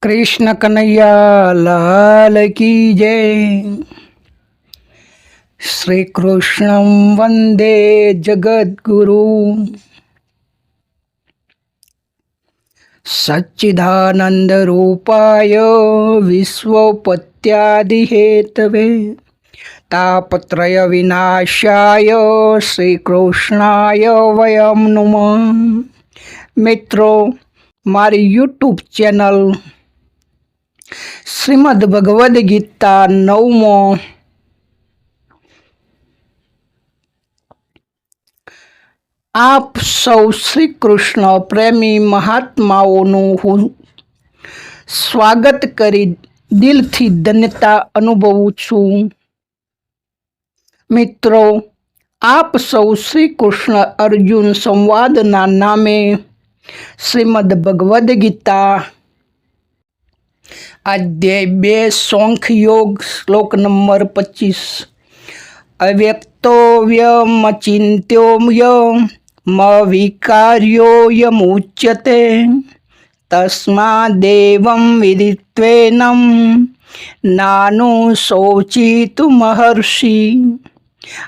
कृष्ण कन्हैया लाल की जय। श्री कृष्णं वंदे जगद्गुरु। सच्चिदानंद रूपाय विश्वोपत्यादि हेतवे तापत्रय विनाशाय श्री कृष्णाय वयम नुमः। मित्रों, मारी यूट्यूब चैनल श्रीमद् भगवद गीता 9मो आप सौ श्री कृष्ण प्रेमी महात्माओનું હું સ્વાગત કરી દિલથી ધન્યતા અનુભવું છું। મિત્રો, આપ સૌ શ્રી કૃષ્ણ અર્જુન સંવાદના નામે શ્રીમદ્ ભગવદ ગીતા अध्याय 2 सांख्य योग श्लोक नंबर 25 अव्यक्तोऽव्यमचिन्त्योऽयमविकार्योऽयमुच्यते तस्मादेवं विदित्वेनं नानुशोचितुमर्हसि।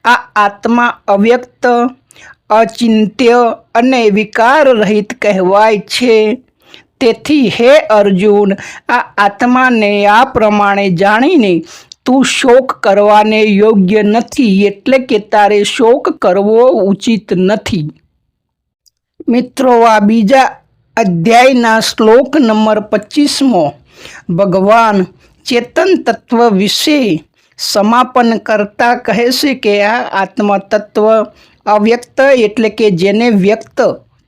आ आत्मा अव्यक्त, अचिंत्य अने विकार रहित कहेवाय छे। तेथी हे अर्जुन, आ आत्मा ने आ प्रमाणे जाणीने तू शोक करवाने योग्य नथी, एटले के तारे शोक करवो उचित नथी। मित्रों, आ बीजा अध्यायना श्लोक नंबर 25मो भगवान चेतन तत्व विषे समापन करता कहे छे के आ आत्मा तत्व अव्यक्त एटले के जेने व्यक्त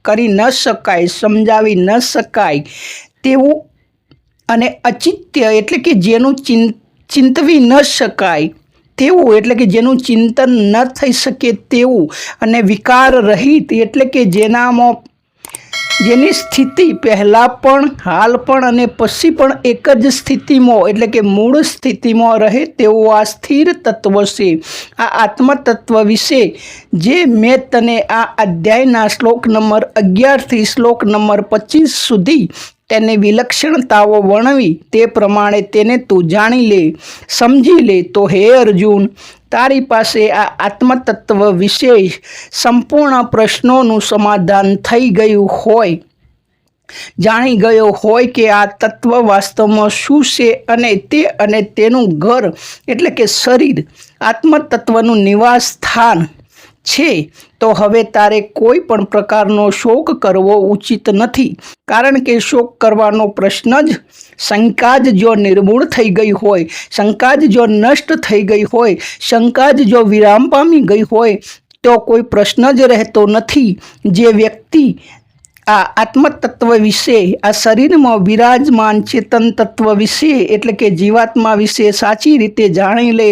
કરી ન શકાય, સમજાવી ન શકાય તેવું, અને અચિત્ય એટલે કે જેનું ચિંતવી ન શકાય તેવું, એટલે કે જેનું ચિંતન ન થઈ શકે તેવું, અને વિકાર રહિત એટલે કે જેની સ્થિતિ પહેલાં પણ, હાલ પણ અને પછી પણ એક જ સ્થિતિમાં એટલે કે મૂળ સ્થિતિમાં રહે તેવું આ સ્થિર તત્વ છે। આ આત્મતત્વ વિશે જે મેં તને આ અધ્યાયના શ્લોક નંબર 11 થી શ્લોક નંબર 25 સુધી તેને વિલક્ષણતાઓ વર્ણવી તે પ્રમાણે તેને તું જાણી લે, સમજી લે તો હે અર્જુન, તારી પાસે આ આત્મતત્વ વિશે સંપૂર્ણ પ્રશ્નોનું સમાધાન થઈ ગયું હોય, જાણી ગયો હોય કે આ તત્વ વાસ્તવમાં શું છે અને તેનું ઘર એટલે કે શરીર આત્મતત્વનું નિવાસ સ્થાન છે, તો હવે તારે કોઈ પણ પ્રકારનો શોક કરવો ઉચિત નથી। કારણ કે શોક કરવાનો પ્રશ્ન જ, શંકા જ જો નિર્મૂળ થઈ ગઈ હોય, શંકા જ જો નષ્ટ થઈ ગઈ હોય, શંકા જ જો વિરામ પામી ગઈ હોય તો કોઈ પ્રશ્ન જ રહેતો નથી। જે વ્યક્તિ આ આત્મતત્વ વિશે, આ શરીરમાં વિરાજમાન ચેતન તત્વ વિશે એટલે કે જીવાત્મા વિશે સાચી રીતે જાણી લે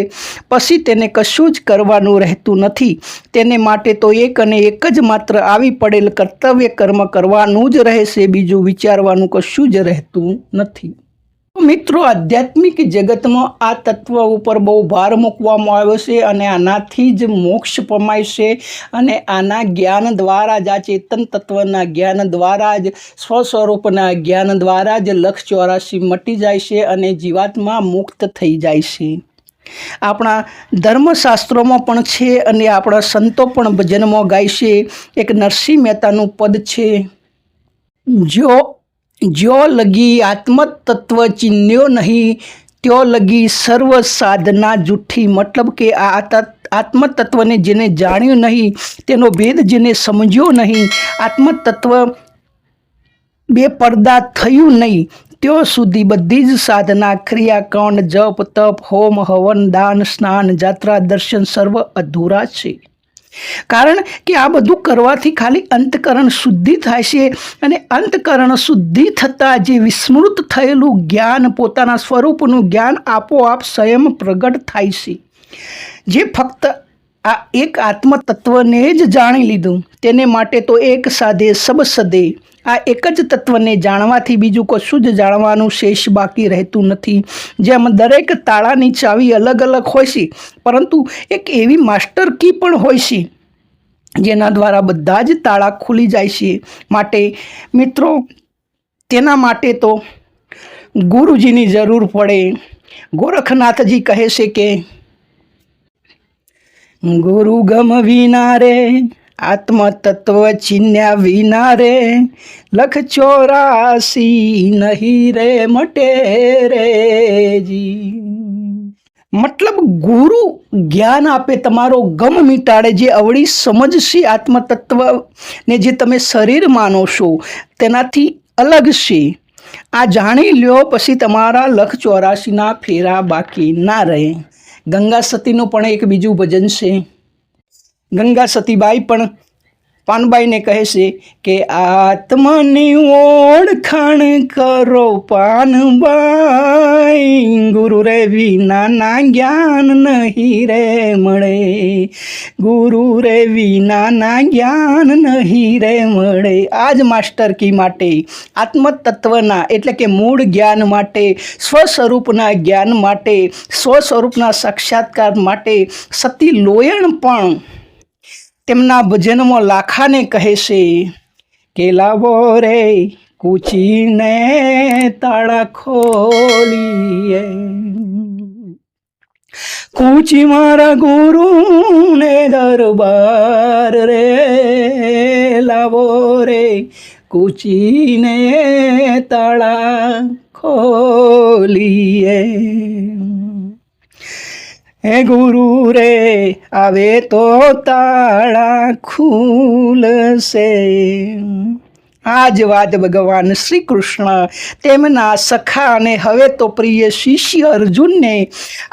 પછી તેને કશું જ કરવાનું રહેતું નથી। તેને માટે તો એક અને એક જ માત્ર આવી પડેલ કર્તવ્ય કર્મ કરવાનું જ રહેશે, બીજું વિચારવાનું કશું જ રહેતું નથી। મિત્રો, આધ્યાત્મિક જગતમાં આ તત્વ ઉપર બહુ ભાર મૂકવામાં આવ્યો છે અને આનાથી જ મોક્ષ પમાય છે, અને આના જ્ઞાન દ્વારા જ, આ ચેતન તત્વના જ્ઞાન દ્વારા જ, સ્વસ્વરૂપના જ્ઞાન દ્વારા જ લક્ષ 84 મટી જાય છે અને જીવાત્મા મુક્ત થઈ જાય છે। આપણા ધર્મશાસ્ત્રોમાં પણ છે અને આપણા સંતો પણ ભજનમાં ગાય છે। એક નરસિંહ મહેતાનું પદ છે, जो लगी आत्म तत्व चिन्ह्यो नहीं त्यो लगी सर्व साधना जूठी। मतलब के आत्म तत्व ने जेने जाण्यो नहीं, तेनो भेद जेने समझ्यो नहीं, आत्म तत्व बेपर्दा थयुं नहीं, त्यो सुधी बधी ज साधना, क्रियाकांड, जप तप, होम हवन, दान, स्नान, यात्रा, दर्शन सर्व अधूरा छे। कारण कि आ बधुं करवाथी खाली अंतकरण शुद्धि थाय छे, अने अंतकरण शुद्धि थता जे विस्मृत थयेलुं ज्ञान, पोताना स्वरूपनुं ज्ञान आपोआप स्वयं प्रगट थाय छे। जे फक्त आ एक आत्मतत्वने ज जाणी लीधुं तेने माटे तो एक साधे सब सदे। आ एक ज तत्वने जाणवाथी बीजुं कशुं ज जाणवानुं शेष बाकी रहेतुं नथी। जेम दरेक ताळानी चावी अलग अलग होय छे, परंतु एक एवी मास्टर की पण होय छे जेना द्वारा बधा ज ताळा खुली जाय छे। माटे मित्रों, तेना माटे तो ગુરુજીની જરૂર પડે. ગોરખનાથજી કહે છે કે ગુરુ ગમ વિના રે આત્મતત્વ ચિન્યા વિના રે 184 નહીં રે મટે રે જી. મતલબ ગુરુ જ્ઞાન આપે, તમારો ગમ મિટાડે, જે અવળી સમજ છે આત્મતત્વને જે તમે શરીર માનો છો તેનાથી અલગ છે. આ જાણી લ્યો પછી તમારા 184ના ફેરા બાકી ના રહે. ગંગા સતીનું પણ એક બીજું ભજન છે. ગંગા સતીબાઈ પણ પાનબાઈને કહે છે કે આત્મની ઓળખાણ કરો પાનબાઈ, ગુરુ રે વિનાના જ્ઞાન નહીં રે મળે, ગુરુ રે વિનાના જ્ઞાન નહીં રે મળે. આ જ માસ્ટર કી માટે, આત્મતત્વના એટલે કે મૂળ જ્ઞાન માટે, સ્વસ્વરૂપના જ્ઞાન માટે, સ્વસ્વરૂપના સાક્ષાત્કાર માટે સતી લોયણ પણ તેમના ભજનમાં લાખાને કહે છે કે લાવો રે કૂચીને તાળા ખોલીએ, કૂચી મારા ગુરુને દરબાર રે, લાવો રે કૂચીને તાળા ખોલીએ. હે ગુરુ રે આવે તો તાળા ખુલશે. આ જ વાત ભગવાન શ્રી કૃષ્ણ તેમના સખા અને હવે તો પ્રિય શિષ્ય અર્જુનને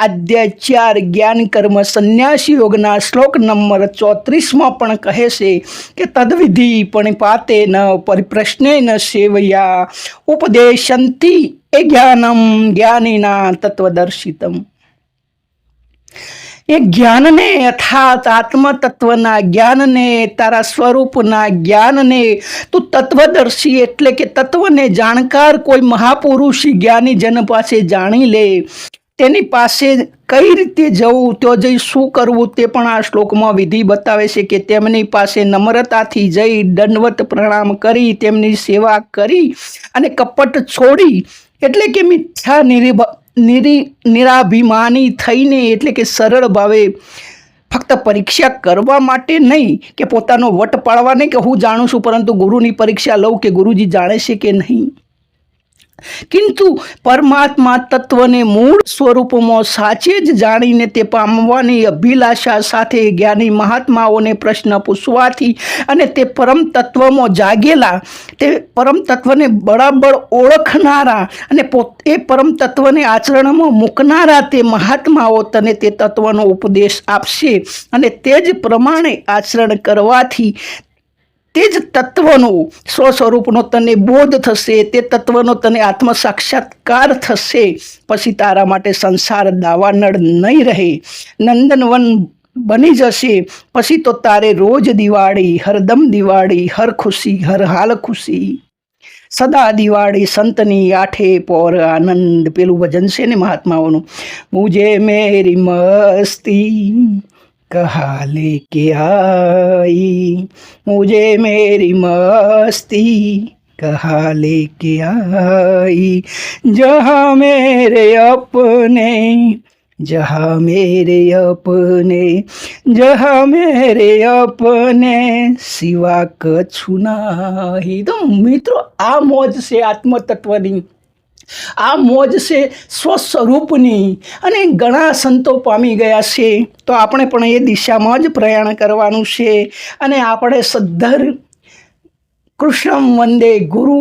આદ્યાચાર જ્ઞાન કર્મ સંન્યાસ યોગના શ્લોક નંબર 34માં પણ કહે છે કે તદ્વિધિ પણિપાતે ન પરિપ્રશ્ને ન સેવયા ઉપદેશંતિ એ જ્ઞાનમ જ્ઞાનીના તત્વદર્શિતમ. એ જ્ઞાનને અર્થાત આત્મતત્વના જ્ઞાનને, તારા સ્વરૂપના જ્ઞાનને તું તત્વદર્શી એટલે કે તત્વને જાણકાર કોઈ મહાપુરુષ જ્ઞાની જન પાસે જાણી લે. તેની પાસે કઈ રીતે જવું, તો જઈ શું કરવું તે પણ આ શ્લોકમાં વિધિ બતાવે છે કે તેમની પાસે નમ્રતાથી જઈ દંડવત પ્રણામ કરી તેમની સેવા કરી અને કપટ છોડી એટલે કે મિથ્યા નિરાભિમાની થઈને એટલે કે સરળ ભાવે ફક્ત પરીક્ષા કરવા માટે નહીં કે પોતાનો વટ પાડવા નહીં કે હું જાણું છું, પરંતુ ગુરુની પરીક્ષા લઉં કે ગુરુજી જાણે છે કે નહીં. કિંતુ પરમાત્મા તત્વને મૂળ સ્વરૂપમાં સાચે જ જાણીને તે પામવાની અભિલાષા સાથે જ્ઞાની મહાત્માઓને પ્રશ્ન પૂછવાથી અને તે પરમ તત્વમાં જાગેલા, તે પરમ તત્વને બરાબર ઓળખનારા અને એ પરમ તત્વને આચરણમાં મૂકનારા તે મહાત્માઓ તને તે તત્વનો ઉપદેશ આપશે અને તે જ પ્રમાણે આચરણ કરવાથી તે જ તત્વનો સ્વસ્વરૂપનો તને બોધ થશે, તે તત્વનો તને આત્મ સાક્ષાત્કાર થશે. પછી તારા માટે સંસાર દાવાનળ નહીં રહે, નંદનવન બની જશે. પછી તો તારે રોજ દિવાળી, હરદમ દિવાળી, હર ખુશી હર હાલ ખુશી, સદા દિવાળી, સંતની આઠે પોર આનંદ. પેલું ભજન છે ને મહાત્માઓનું, મુજે મેરી મસ્તી कहाँ लेके आई, मुझे मेरी मस्ती कहाँ लेके आई, जहाँ मेरे अपने, जहाँ मेरे अपने, जहाँ मेरे अपने सिवा कछु नहीं. તો મિત્રો આ મોજ છે આત્મતત્વની, આ મોજ છે સ્વસ્વરૂપની અને ઘણા સંતો પામી ગયા છે. તો આપણે પણ એ દિશામાં જ પ્રયાણ કરવાનું છે અને આપણે સદ્ધર કૃષ્ણમ વંદે ગુરુ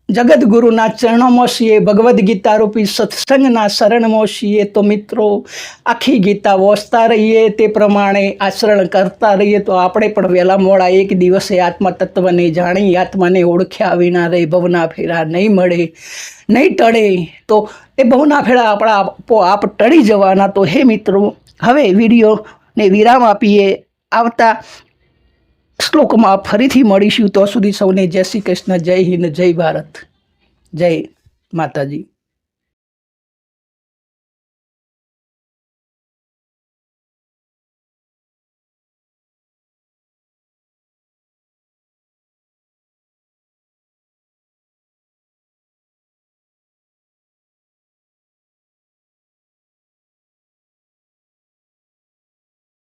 જગદગુરુના ચરણોમાં છીએ, ભગવદ્ ગીતા રૂપી સત્સંગના શરણમાં છીએ. તો મિત્રો આખી ગીતા વાંચતા રહીએ, તે પ્રમાણે આચરણ કરતા રહીએ તો આપણે પણ વહેલા મોડા એક દિવસે આત્મતત્વને જાણી આત્માને ઓળખ્યા વિના રહે ભવના ફેરા નહીં મળે, નહીં ટળે. તો એ ભવના ફેરા આપણા આપોઆપ ટળી જવાના. તો હે મિત્રો, હવે વિડીયોને વિરામ આપીએ, આવતા શ્લોકમાં ફરીથી મળીશું. તો સુધી સૌને જય શ્રી કૃષ્ણ, જય હિન્દ, જય ભારત, જય માતાજી.